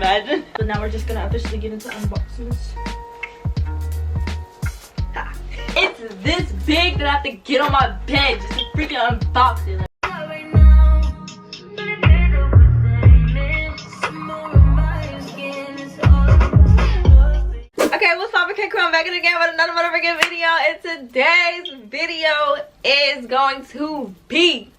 imagine? So now we're just gonna officially get into unboxings. It's this big that I have to get on my bed just to freaking unbox it. Okay, what's up? Okay, cool. I'm back again with another motherfucking video, and today's video is going to be,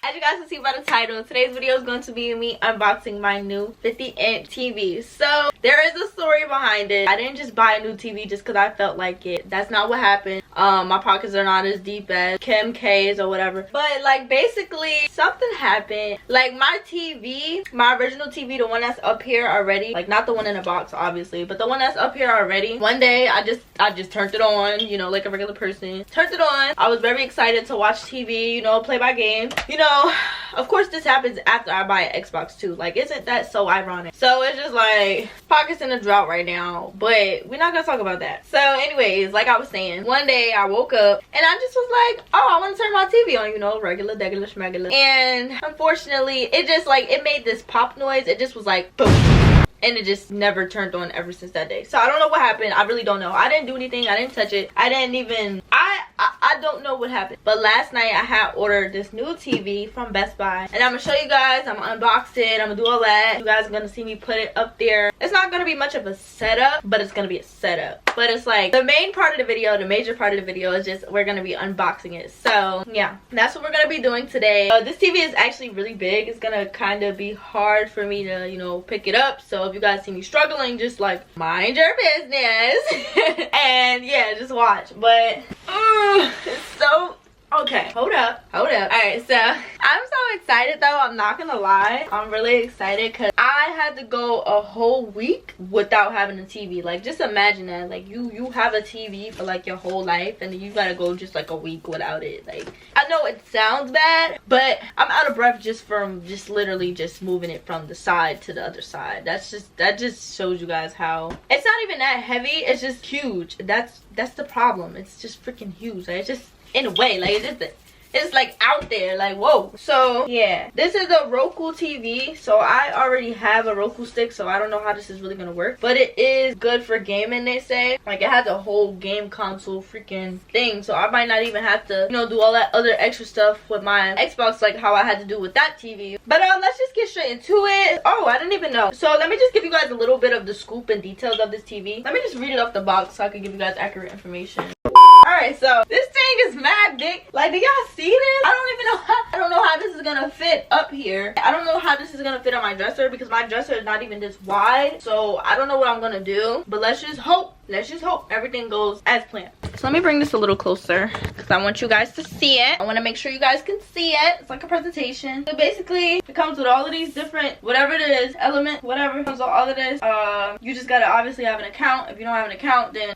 as you guys can see by the title, today's video is going to be me unboxing my new 50-inch TV. So there is a story behind it. I didn't just buy a new TV just because I felt like it. That's not what happened. My pockets are not as deep as Kim K's or whatever. But like basically something happened. Like my TV, my original TV, the one that's up here already, like not the one in the box obviously, but the one that's up here already. One day I just turned it on, you know, like a regular person. Turned it on. I was very excited to watch TV, you know, play my game. You know, of course this happens after I buy an Xbox too. Like, isn't that so ironic? So it's just like pockets in a drought right now, but we're not gonna talk about that. So anyways, like I was saying, one day I woke up and I just was like, oh, I want to turn my TV on, you know, regular degular schmegular, and unfortunately it just like, it made this pop noise. It just was like boom, and it just never turned on ever since that day. So I don't know what happened. I really don't know. I didn't do anything. I didn't touch it. I didn't even, I don't know what happened. But last night I had ordered this new TV from Best Buy, and I'm gonna show you guys. I'm gonna unbox it. I'm gonna do all that. You guys are gonna see me put it up there. It's not gonna be much of a setup, but it's gonna be a setup. But it's like the main part of the video, the major part of the video is just we're gonna be unboxing it. So yeah, that's what we're gonna be doing today. This TV is actually really big. It's gonna kind of be hard for me to, you know, pick it up. So if you guys see me struggling, just like mind your business and yeah, just watch. But it's so okay. Hold up. All right, so I'm so excited though. I'm not gonna lie, I'm really excited because I had to go a whole week without having a TV. Like, just imagine that. Like, you have a TV for like your whole life, and then you gotta go just like a week without it. Like, I know it sounds bad, but I'm out of breath just from just literally just moving it from the side to the other side. That just shows you guys how it's not even that heavy. It's just huge. That's the problem. It's just freaking huge. Like, it's just in a way, like it's like out there, like whoa. So yeah, this is a Roku TV. So I already have a Roku stick, so I don't know how this is really gonna work, but it is good for gaming, they say. Like, it has a whole game console freaking thing, so I might not even have to, you know, do all that other extra stuff with my Xbox like how I had to do with that TV. But let's just get straight into it. Oh, I didn't even know. So let me just give you guys a little bit of the scoop and details of this TV. Let me just read it off the box so I can give you guys accurate information. Alright, so this thing is mad big. Like, do y'all see this? I don't know how this is gonna fit up here. I don't know how this is gonna fit on my dresser because my dresser is not even this wide. So I don't know what I'm gonna do, but let's just hope everything goes as planned. So let me bring this a little closer because I want you guys to see it. I want to make sure you guys can see it. It's like a presentation. So basically it comes with all of these different, whatever it is, element, whatever, comes with all of this. You just gotta obviously have an account. If you don't have an account, then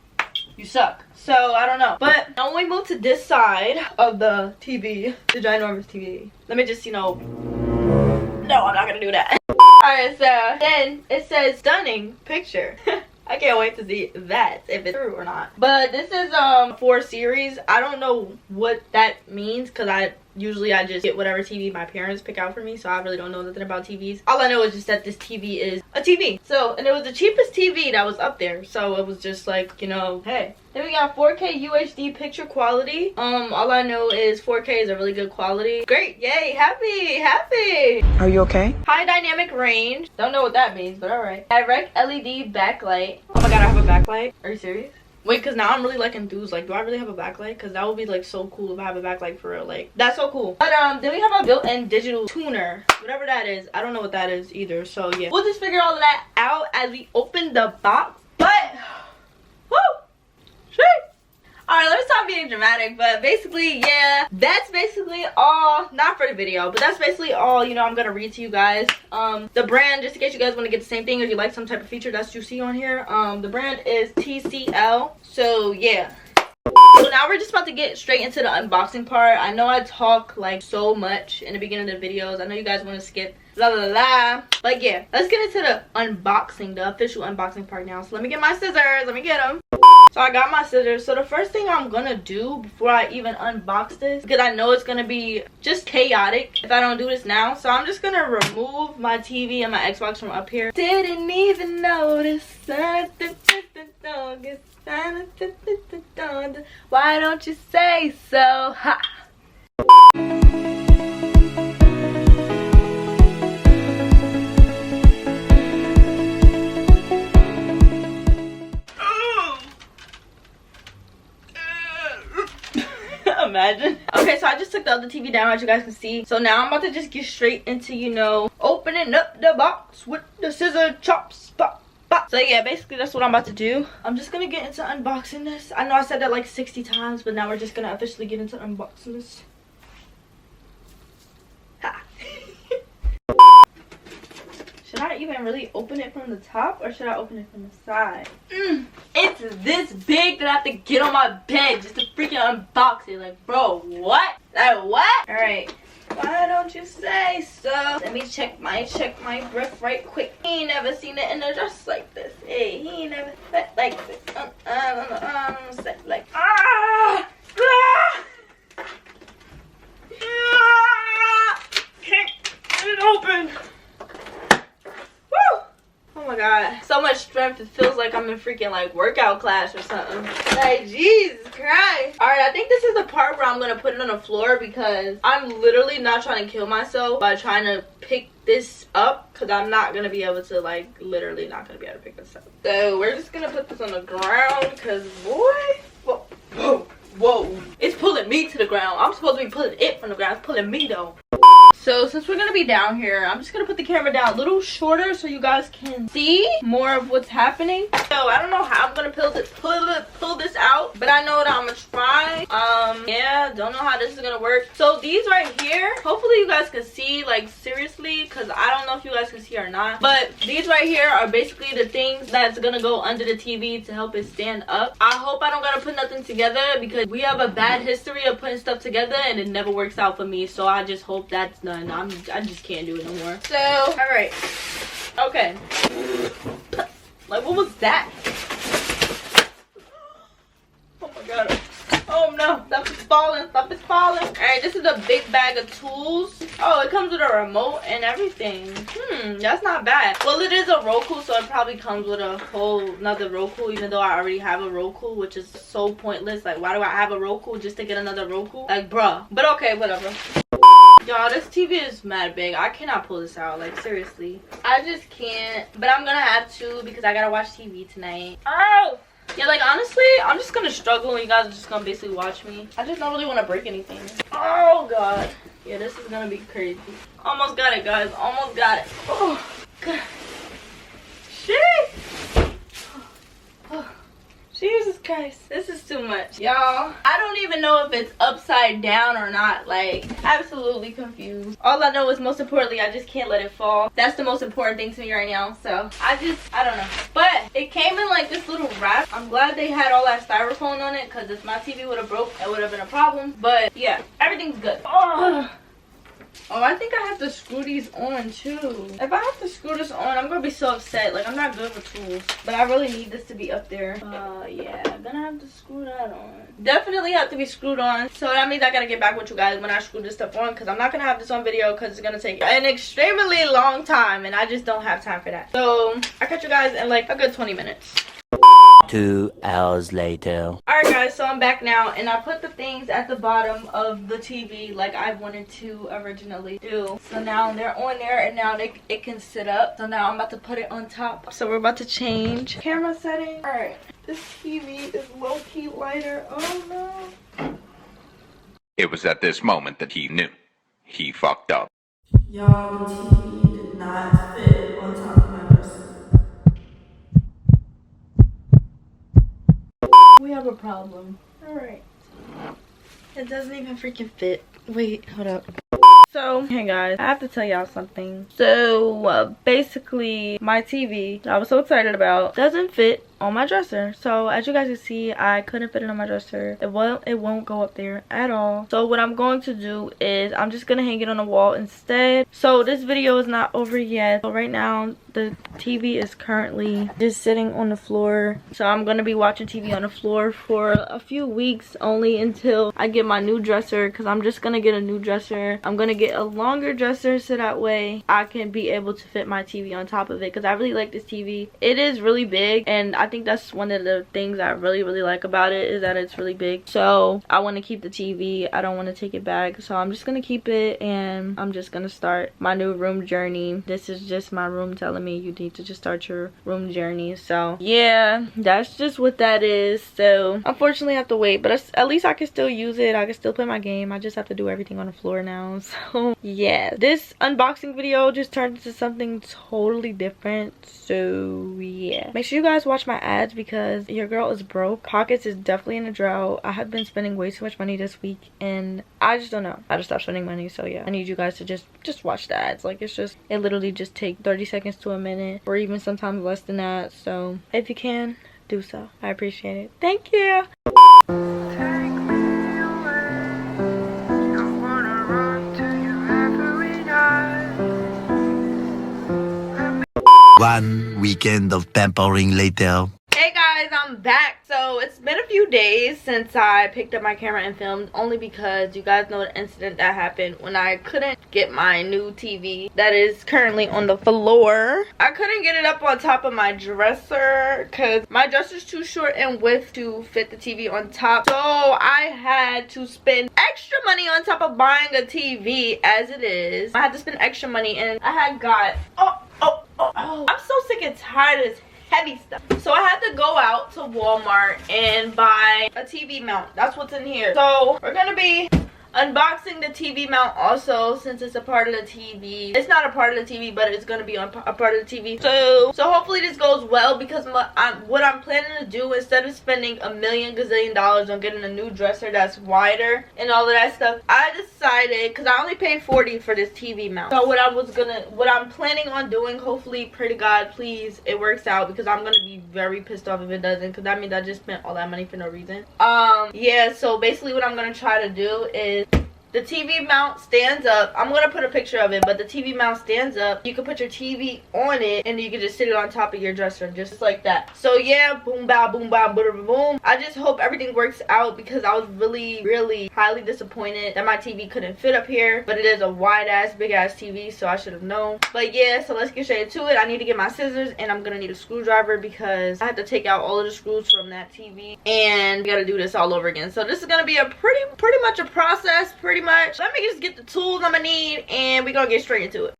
you suck. So I don't know. But now when we move to this side of the TV, the ginormous TV, let me just, you know, no, I'm not gonna do that. Alright, so then it says stunning picture. I can't wait to see that, if it's true or not. But this is 4 series. I don't know what that means because I just get whatever TV my parents pick out for me, so I really don't know nothing about TVs. All I know is just that this TV is a TV. So, and it was the cheapest TV that was up there, so it was just like, you know, hey. Then we got 4K UHD picture quality. All I know is 4K is a really good quality. Great, yay, happy. Are you okay? High dynamic range. Don't know what that means, but alright. Direct LED backlight. Oh my god, I have a backlight. Are you serious? Wait, because now I'm really like enthused. Like, do I really have a backlight? Because that would be like so cool if I have a backlight for real. Like, that's so cool. But then we have a built-in digital tuner, whatever that is. I don't know what that is either. So yeah, we'll just figure all of that out as we open the box. But woo, shit. All right, let me stop being dramatic. But basically, yeah, that's basically all. Not for the video, but that's basically all, you know, I'm gonna read to you guys. The brand, just in case you guys want to get the same thing or you like some type of feature that's you see on here, the brand is TCL. So yeah, so now we're just about to get straight into the unboxing part. I know I talk like so much in the beginning of the videos. I know you guys want to skip la la la, but yeah, let's get into the unboxing, the official unboxing part now. So let me get my scissors, let me get them. So I got my scissors. So the first thing I'm gonna do before I even unbox this, because I know it's gonna be just chaotic if I don't do this now, so I'm just gonna remove my TV and my Xbox from up here. Didn't even notice. Why don't you say so? Ha. Imagine. Okay, so I just took the other TV down, as you guys can see. So now I'm about to just get straight into, you know, opening up the box with the scissor chops. Pop, pop. So yeah, basically that's what I'm about to do. I'm just gonna get into unboxing this. I know I said that like 60 times, but now we're just gonna officially get into unboxing this. Ha. Should I even really open it from the top, or should I open it from the side? It's this big that I have to get on my bed just to freaking unbox it. Like, bro, what? Like, what? Alright. Why don't you say so? Let me check my breath right quick. He ain't never seen it in a dress like this. Hey, he ain't never felt like this. Like, ah! Can't get it open. Oh my god, so much strength. It feels like I'm in freaking like workout class or something. Like, Jesus Christ. All right, I think this is the part where I'm gonna put it on the floor, because I'm literally not trying to kill myself by trying to pick this up, because I'm not gonna be able to, like, literally not gonna be able to pick this up. So we're just gonna put this on the ground, because boy, whoa, it's pulling me to the ground. I'm supposed to be pulling it from the ground. It's pulling me though. So since we're gonna be down here, I'm just gonna put the camera down a little shorter so you guys can see more of what's happening. So I don't know how I'm gonna pull this out, but I know that I'm gonna try. Yeah, don't know how this is gonna work. So these right here, hopefully you guys can see, like, seriously, because I don't know if you guys can see or not, but these right here are basically the things that's gonna go under the TV to help it stand up. I hope I don't gotta put nothing together, because we have a bad history of putting stuff together and it never works out for me. So I just hope that's done. I just can't do it no more. So, all right. Okay. Like, what was that? Oh my god. Oh no, stuff is falling. Stuff is falling. All right, this is a big bag of tools. Oh, it comes with a remote and everything. That's not bad. Well, it is a Roku, so it probably comes with a whole another Roku, even though I already have a Roku, which is so pointless. Like, why do I have a Roku just to get another Roku? Like, bruh. But okay, whatever. Y'all, this TV is mad big. I cannot pull this out, like, seriously. I just can't. But I'm gonna have to, because I gotta watch TV tonight. Oh! Yeah, like, honestly, I'm just gonna struggle and you guys are just gonna basically watch me. I just don't really want to break anything. Oh, God. Yeah, this is gonna be crazy. Almost got it, guys. Almost got it. Oh, God. Shit! Oh. Jesus Christ, this is too much, y'all. I don't even know if it's upside down or not. Like, absolutely confused. All I know is, most importantly, I just can't let it fall. That's the most important thing to me right now. So I don't know. But it came in like this little wrap. I'm glad they had all that styrofoam on it, because if my TV would have broke, it would have been a problem. But yeah, everything's good. Oh, I think I have to screw these on too. If I have to screw this on, I'm gonna be so upset. Like, I'm not good with tools, but I really need this to be up there. Yeah, I'm gonna have to screw that on. Definitely have to be screwed on. So that means I gotta get back with you guys when I screw this stuff on, because I'm not gonna have this on video, because it's gonna take an extremely long time and I just don't have time for that. So I'll catch you guys in like a good 20 minutes. 2 hours later. Alright guys, so I'm back now, and I put the things at the bottom of the TV like I wanted to originally do. So now they're on there, and now it can sit up. So now I'm about to put it on top. So we're about to change camera setting. Alright, this TV is low-key lighter. Oh no. It was at this moment that he knew. He fucked up. Y'all, the TV did not fit on top of my dresser. We have a problem. Alright. It doesn't even freaking fit. Wait, hold up. So, hey guys, I have to tell y'all something. So, basically, my TV that I was so excited about doesn't fit on my dresser. So as you guys can see, I couldn't fit it on my dresser. It won't go up there at all. So what I'm going to do is I'm just gonna hang it on the wall instead. So this video is not over yet. So right now the TV is currently just sitting on the floor. So I'm gonna be watching TV on the floor for a few weeks only until I get my new dresser, because I'm just gonna get a new dresser. I'm gonna get a longer dresser so that way I can be able to fit my TV on top of it, because I really like this TV. It is really big, and I think that's one of the things I really like about it, is that it's really big. So I want to keep the TV. I don't want to take it back, so I'm just gonna keep it, and I'm just gonna start my new room journey. This is just my room telling me you need to just start your room journey. So yeah, that's just what that is. So unfortunately I have to wait, but at least I can still use it. I can still play my game. I just have to do everything on the floor now. So yeah, this unboxing video just turned into something totally different. So yeah, make sure you guys watch my ads because your girl is broke. Pockets is definitely in a drought. I have been spending way too much money this week, and I just don't know how to stop spending money. So yeah, I need you guys to just watch the ads. Like, it literally just take 30 seconds to a minute, or even sometimes less than that. So if you can, do so. I appreciate it. Thank you. One weekend of pampering later. Hey guys, I'm back. So it's been a few days since I picked up my camera and filmed, only because you guys know the incident that happened when I couldn't get my new TV that is currently on the floor. I couldn't get it up on top of my dresser because my dresser's too short in width to fit the TV on top. So I had to spend extra money on top of buying a TV as it is. I had to spend extra money, and I had got I'm so sick and tired of this heavy stuff. So I had to go out to Walmart and buy a TV mount. That's what's in here. So we're gonna be unboxing the TV mount also, since it's a part of the TV. It's not a part of the TV, but it's gonna be a part of the TV. So hopefully this goes well, because what I'm planning to do, instead of spending a million gazillion dollars on getting a new dresser that's wider and all of that stuff, I decided, because I only paid $40 for this TV mount. So what I'm planning on doing, hopefully, pray to God, please, it works out, because I'm gonna be very pissed off if it doesn't, because that means I just spent all that money for no reason. Yeah, so basically what I'm gonna try to do is, the TV mount stands up. I'm gonna put a picture of it, but the TV mount stands up. You can put your TV on it, and you can just sit it on top of your dresser, just like that. So yeah, boom, bow, boom, bow, boom, boom. I just hope everything works out, because I was really highly disappointed that my TV couldn't fit up here, but it is a wide ass, big ass TV, so I should have known. But yeah, so let's get straight to it. I need to get my scissors, and I'm gonna need a screwdriver, because I have to take out all of the screws from that TV, and we gotta do this all over again. So this is gonna be a pretty much a process, let me just get the tools I'm gonna need, and we're gonna get straight into it.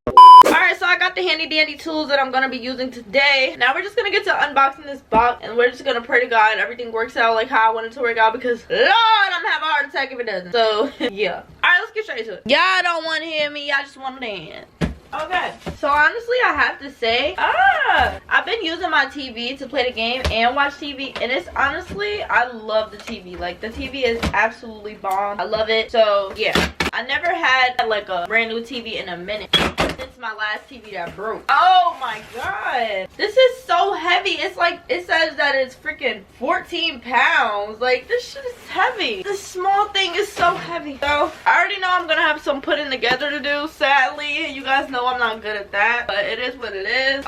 Alright, so I got the handy dandy tools that I'm gonna be using today. Now we're just gonna get to unboxing this box, and we're just gonna pray to God everything works out like how I want it to work out, because Lord, I'm gonna have a heart attack if it doesn't. So yeah. Alright, let's get straight to it. Y'all don't want to hear me, y'all just want to dance. Okay, so honestly I have to say, I've been using my TV to play the game and watch TV, and it's honestly, I love the TV. Like, the TV is absolutely bomb. I love it. So yeah, I never had like a brand new TV in a minute since my last TV that broke. Oh my god, this is so heavy. It's like, it says that it's freaking 14 pounds. Like, this shit is heavy. This small thing is so heavy. So I already know I'm gonna have some putting together to do, sadly. You guys know I'm not good at that, but it is what it is.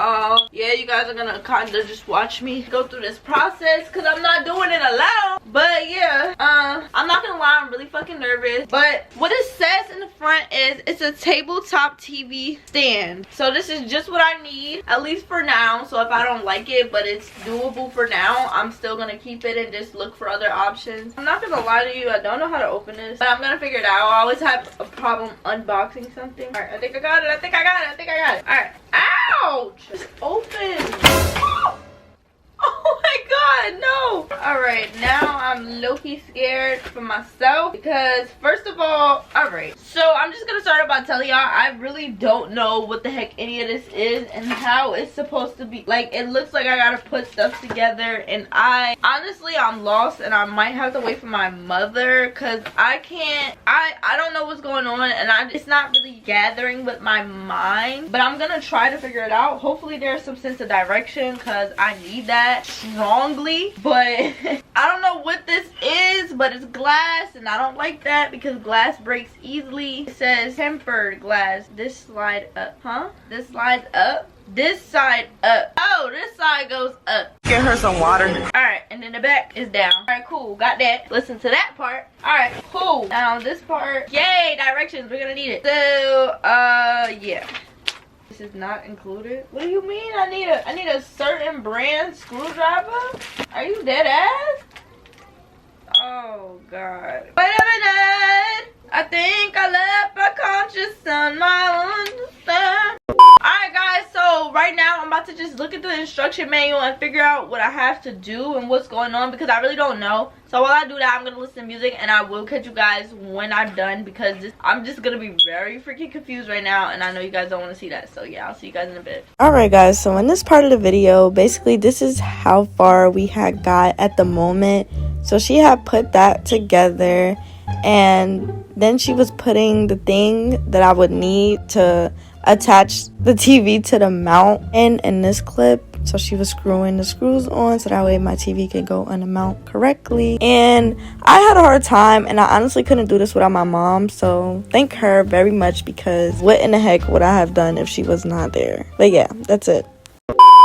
Yeah, you guys are gonna kind of just watch me go through this process, because I'm not doing it alone. But yeah, I'm not gonna lie, I'm really fucking nervous. But what it says in the front is it's a tabletop TV stand. So this is just what I need, at least for now. So if I don't like it, but it's doable for now, I'm still gonna keep it and just look for other options. I'm not gonna lie to you, I don't know how to open this, but I'm gonna figure it out. I always have a problem unboxing something. All right, I think I got it. I think I got it. All right. Ouch! It's open. Oh my god! God, no. All right, now I'm low-key scared for myself because first of all, so I'm just gonna start by telling y'all I really don't know what the heck any of this is and how it's supposed to be. Like, it looks like I gotta put stuff together, and I'm lost, and I might have to wait for my mother because I don't know what's going on, and it's not really gathering with my mind, but I'm gonna try to figure it out. Hopefully there's some sense of direction because I need that strongly, but I don't know what this is, but it's glass, and I don't like that because glass breaks easily. It says tempered glass. This slide up, huh? This slides up. This side up. Oh, this side goes up. Get her some water. Alright, and then the back is down. Alright, cool. Got that. Listen to that part. Alright, cool. Now this part. Yay, directions. We're gonna need it. So, yeah. This is not included. What do you mean? I need a certain brand screwdriver? Are you dead ass? Oh, God. Wait a minute. I think I left my conscience on my own. Alright guys, so right now I'm about to just look at the instruction manual and figure out what I have to do and what's going on because I really don't know. So while I do that, I'm gonna listen to music and I will catch you guys when I'm done because I'm just gonna be very freaking confused right now, and I know you guys don't want to see that. So yeah, I'll see you guys in a bit. Alright guys, so in this part of the video, basically this is how far we had got at the moment. So she had put that together, and then she was putting the thing that I would need to attach the TV to the mount in this clip. So she was screwing the screws on so that way my TV could go on the mount correctly. And I had a hard time, and I honestly couldn't do this without my mom. So thank her very much because what in the heck would I have done if she was not there? But yeah, that's it.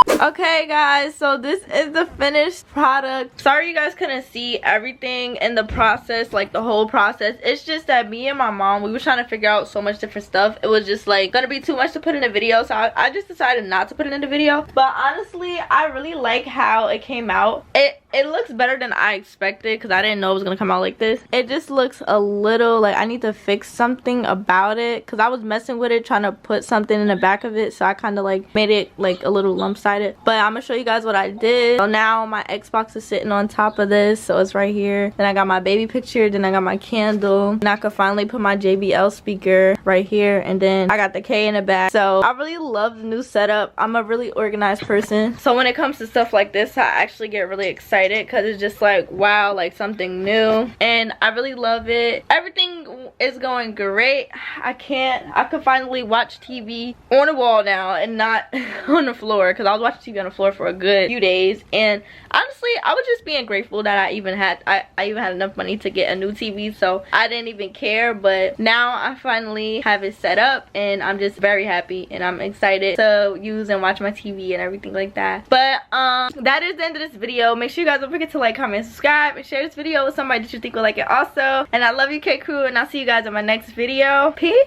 Okay guys, so this is the finished product. Sorry you guys couldn't see everything in the process, like the whole process. It's just that me and my mom, we were trying to figure out so much different stuff. It was just like gonna be too much to put in a video, so I just decided not to put it in the video. But honestly, I really like how it came out. It looks better than I expected because I didn't know it was gonna come out like this. It just looks a little like I need to fix something about it because I was messing with it trying to put something in the back of it, so I kind of like made it like a little lump-sided. But I'm gonna show you guys what I did. So now my Xbox is sitting on top of this, so it's right here. Then I got my baby picture, then I got my candle, and I could finally put my JBL speaker right here, and then I got the K in the back. So I really love the new setup. I'm a really organized person, so when it comes to stuff like this, I actually get really excited because it's just like wow, like something new, and I really love it. Everything is going great. I could finally watch TV on the wall now and not on the floor because I was watching TV on the floor for a good few days, and honestly I was just being grateful that I even had enough money to get a new TV, so I didn't even care. But now I finally have it set up and I'm just very happy and I'm excited to use and watch my TV and everything like that. But that is the end of this video. Make sure you guys don't forget to like, comment, subscribe, and share this video with somebody that you think will like it also. And I love you, K Crew, and I'll see you guys in my next video. Peace.